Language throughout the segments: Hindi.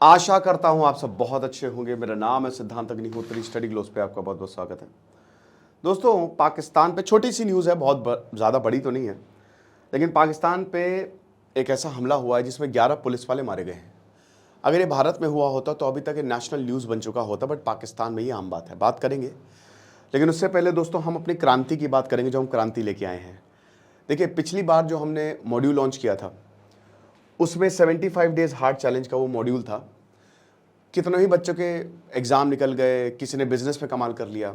आशा करता हूं आप सब बहुत अच्छे होंगे। मेरा नाम है सिद्धांत अग्निहोत्री। स्टडी ग्लोस पे आपका बहुत बहुत स्वागत है। दोस्तों, पाकिस्तान पे छोटी सी न्यूज़ है, बहुत ज़्यादा बड़ी तो नहीं है, लेकिन पाकिस्तान पे एक ऐसा हमला हुआ है जिसमें 11 पुलिस वाले मारे गए हैं। अगर ये भारत में हुआ होता तो अभी तक ये नेशनल न्यूज़ बन चुका होता, बट पाकिस्तान में ये आम बात है। बात करेंगे, लेकिन उससे पहले दोस्तों हम अपनी क्रांति की बात करेंगे, जो हम क्रांति लेके आए हैं। देखिए, पिछली बार जो हमने मॉड्यूल लॉन्च किया था उसमें 75 डेज हार्ड चैलेंज का वो मॉड्यूल था। कितने ही बच्चों के एग्ज़ाम निकल गए, किसी ने बिजनेस में कमाल कर लिया।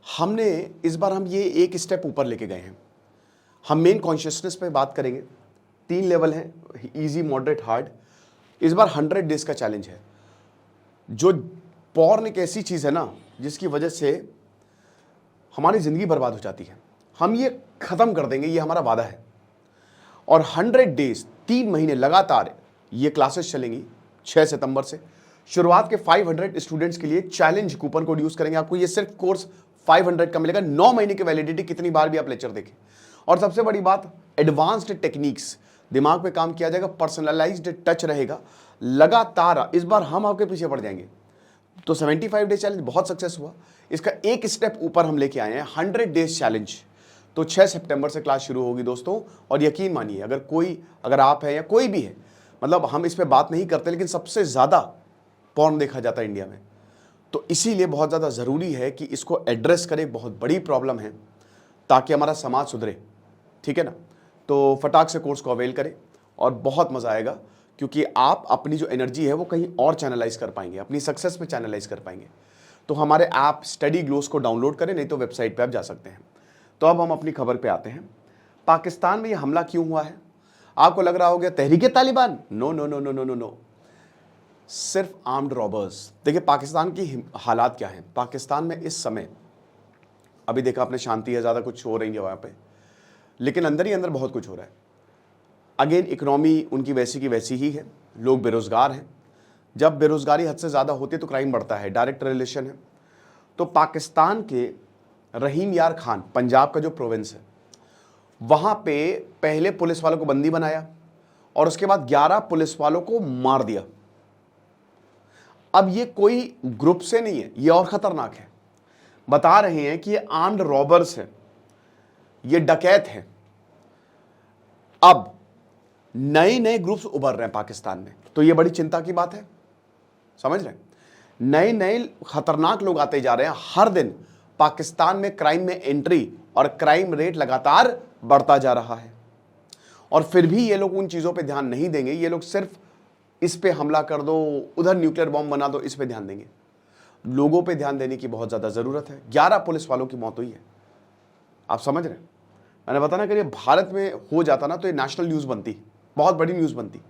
हमने इस बार हम ये एक स्टेप ऊपर लेके गए हैं। हम मेन कॉन्शियसनेस पे बात करेंगे। 3 लेवल हैं, इजी, मॉडरेट, हार्ड। इस बार 100 डेज का चैलेंज है। जो पॉर्न एक ऐसी चीज़ है ना जिसकी वजह से हमारी ज़िंदगी बर्बाद हो जाती है, हम ये ख़त्म कर देंगे, ये हमारा वादा है। और 100 डेज 3 महीने लगातार ये क्लासेस चलेंगी 6 सितंबर से। शुरुआत के 500 स्टूडेंट्स के लिए चैलेंज कूपन कोड यूज़ करेंगे। आपको ये सिर्फ कोर्स 500 का मिलेगा। 9 महीने की वैलिडिटी, कितनी बार भी आप लेक्चर देखें। और सबसे बड़ी बात, एडवांस्ड टेक्निक्स, दिमाग पे काम किया जाएगा, पर्सनलाइज्ड टच रहेगा लगातार। इस बार हम आपके पीछे पड़ जाएंगे। तो 75 डेज चैलेंज बहुत सक्सेस हुआ। इसका एक स्टेप ऊपर हम लेके आए हैं, 100 डेज चैलेंज। तो 6 सितंबर से क्लास शुरू होगी दोस्तों। और यकीन मानिए, अगर आप हैं या कोई भी है, मतलब हम इस पे बात नहीं करते, लेकिन सबसे ज़्यादा पॉर्न देखा जाता है इंडिया में। तो इसीलिए बहुत ज़्यादा ज़रूरी है कि इसको एड्रेस करें। बहुत बड़ी प्रॉब्लम है, ताकि हमारा समाज सुधरे। ठीक है ना? तो फटाक से कोर्स को अवेल करें और बहुत मज़ा आएगा, क्योंकि आप अपनी जो एनर्जी है वो कहीं और चैनलाइज कर पाएंगे, अपनी सक्सेस में चैनलाइज कर पाएंगे। तो हमारे ऐप स्टडी ग्लोस को डाउनलोड करें, नहीं तो वेबसाइट पर आप जा सकते हैं। तो अब हम अपनी खबर पे आते हैं। पाकिस्तान में ये हमला क्यों हुआ है? आपको लग रहा होगा तहरीके Taliban. No no no no no no no, सिर्फ आर्म्ड रॉबर्स। देखिए, पाकिस्तान की हालात क्या हैं। पाकिस्तान में इस समय, अभी देखा आपने, शांति है, ज़्यादा कुछ हो रही है वहाँ पे, लेकिन अंदर ही अंदर बहुत कुछ हो रहा है। अगेन, इकोनॉमी उनकी वैसी की वैसी ही है। लोग बेरोज़गार हैं। जब बेरोज़गारी हद से ज़्यादा होती है तो क्राइम बढ़ता है, डायरेक्ट रिलेशन है। तो पाकिस्तान के रहीम यार खान, पंजाब का जो प्रोविंस है, वहाँ पे पहले पुलिस वालों को बंदी बनाया और उसके बाद 11 पुलिस वालों को मार दिया। अब ये कोई ग्रुप से नहीं है, ये और खतरनाक है। बता रहे हैं कि ये आर्म्ड रॉबर्स है, ये डकैत है। अब नए नए ग्रुप्स उभर रहे हैं पाकिस्तान में, तो ये बड़ी चिंता की बात है। समझ रहे हैं? नए नए खतरनाक लोग आते जा रहे हैं। हर दिन पाकिस्तान में क्राइम में एंट्री और क्राइम रेट लगातार बढ़ता जा रहा है। और फिर भी ये लोग उन चीज़ों पे ध्यान नहीं देंगे। ये लोग सिर्फ इस पे हमला कर दो, उधर न्यूक्लियर बॉम्ब बना दो, इस पे ध्यान देंगे। लोगों पे ध्यान देने की बहुत ज़्यादा ज़रूरत है। 11 पुलिस वालों की मौत हुई है। आप समझ रहे हैं? मैंने बताना कि ये भारत में हो जाता ना तो ये नेशनल न्यूज़ बनती, बहुत बड़ी न्यूज़ बनती।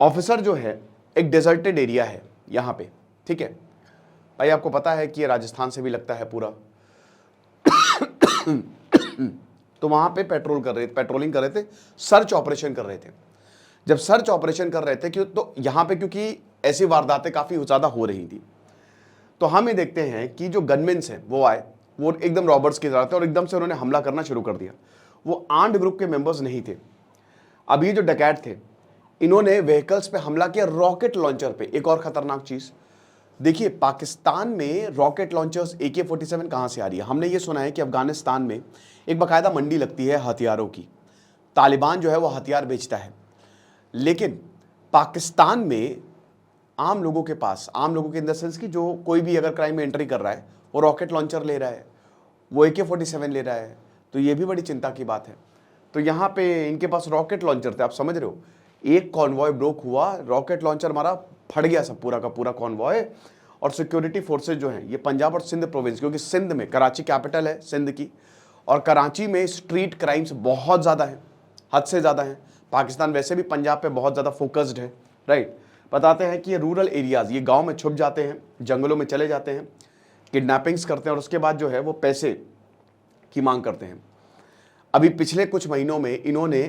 ऑफिसर जो है, एक डेजर्टेड एरिया है यहाँ पे, ठीक है भाई, आपको पता है कि ये राजस्थान से भी लगता है पूरा। तो वहाँ पे पेट्रोलिंग कर रहे थे, सर्च ऑपरेशन कर रहे थे। जब सर्च ऑपरेशन कर रहे थे तो यहाँ पे क्योंकि ऐसी वारदातें काफ़ी ज़्यादा हो रही थी, तो हम ये देखते हैं कि जो गनमेन्स हैं वो आए, वो एकदम रॉबर्स की तरह थे और एकदम से उन्होंने हमला करना शुरू कर दिया। वो आर्म्ड ग्रुप के मेंबर्स नहीं थे। अब ये जो डकैत थे, इन्होंने व्हीकल्स पे हमला किया, रॉकेट लॉन्चर पे। एक और खतरनाक चीज़ देखिए, पाकिस्तान में रॉकेट लॉन्चर्स AK-47 कहाँ से आ रही है? हमने ये सुना है कि अफगानिस्तान में एक बाकायदा मंडी लगती है हथियारों की। तालिबान जो है वो हथियार बेचता है, लेकिन पाकिस्तान में आम लोगों के पास, आम लोगों के इन द सेंस कि जो कोई भी अगर क्राइम में एंट्री कर रहा है, वो रॉकेट लॉन्चर ले रहा है, वो AK-47 ले रहा है। तो ये भी बड़ी चिंता की बात है। तो यहाँ पे इनके पास रॉकेट लॉन्चर थे। आप समझ रहे हो, एक कॉन्वॉय ब्रोक हुआ, रॉकेट लॉन्चर मारा, फट गया सब पूरा का पूरा कॉन्वॉय। और सिक्योरिटी फोर्सेज जो हैं, ये पंजाब और सिंध प्रोविंस, क्योंकि सिंध में, कराची कैपिटल है सिंध की, और कराची में स्ट्रीट क्राइम्स बहुत ज़्यादा हैं, हद से ज़्यादा हैं। पाकिस्तान वैसे भी पंजाब पे बहुत ज़्यादा फोकस्ड है, राइट। बताते हैं कि ये रूरल एरियाज़, ये गांव में छुप जाते हैं, जंगलों में चले जाते हैं, किडनैपिंग्स करते हैं और उसके बाद जो है वो पैसे की मांग करते हैं। अभी पिछले कुछ महीनों में इन्होंने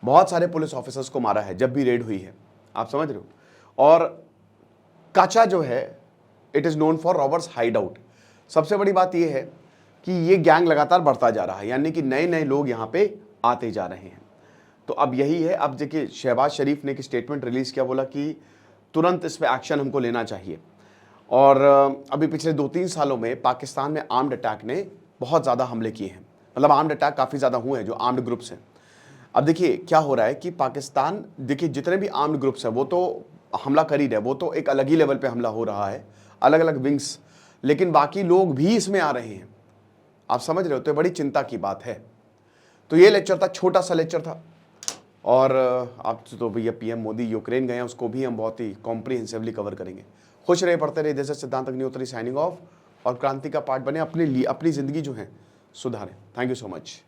बहुत सारे पुलिस ऑफिसर्स को मारा है जब भी रेड हुई है। आप समझ रहे हो? और काचा जो है, it is known for robbers hide out. सबसे बड़ी बात यह है कि ये गैंग लगातार बढ़ता जा रहा है, यानी कि नए नए लोग यहाँ पे आते जा रहे हैं। तो अब यही है। अब देखिए, शहबाज शरीफ ने एक स्टेटमेंट रिलीज़ किया, बोला कि तुरंत इस पर एक्शन हमको लेना चाहिए। और अभी पिछले 2-3 सालों में पाकिस्तान में आर्म्ड अटैक ने बहुत ज़्यादा हमले किए हैं, मतलब आर्म्ड अटैक काफ़ी ज़्यादा हुए हैं जो आर्म्ड ग्रुप्स हैं। अब देखिए क्या हो रहा है कि पाकिस्तान, देखिए जितने भी आर्म्ड ग्रुप्स हैं वो तो हमला कर ही रहे, वो तो एक अलग ही लेवल पे हमला हो रहा है, अलग अलग विंग्स, लेकिन बाकी लोग भी इसमें आ रहे हैं। आप समझ रहे हो, तो बड़ी चिंता की बात है। तो ये लेक्चर था, छोटा सा लेक्चर था, और आप तो भैया पीएम मोदी यूक्रेन गए हैं, उसको भी हम बहुत ही कॉम्प्रिहेंसिवली कवर करेंगे। खुश रहे, पढ़ते रहे। जैसे सिद्धांत अग्निहोत्री साइनिंग ऑफ, और क्रांति का पार्ट बने, अपने लिए अपनी ज़िंदगी जो है सुधारें। Thank you so much.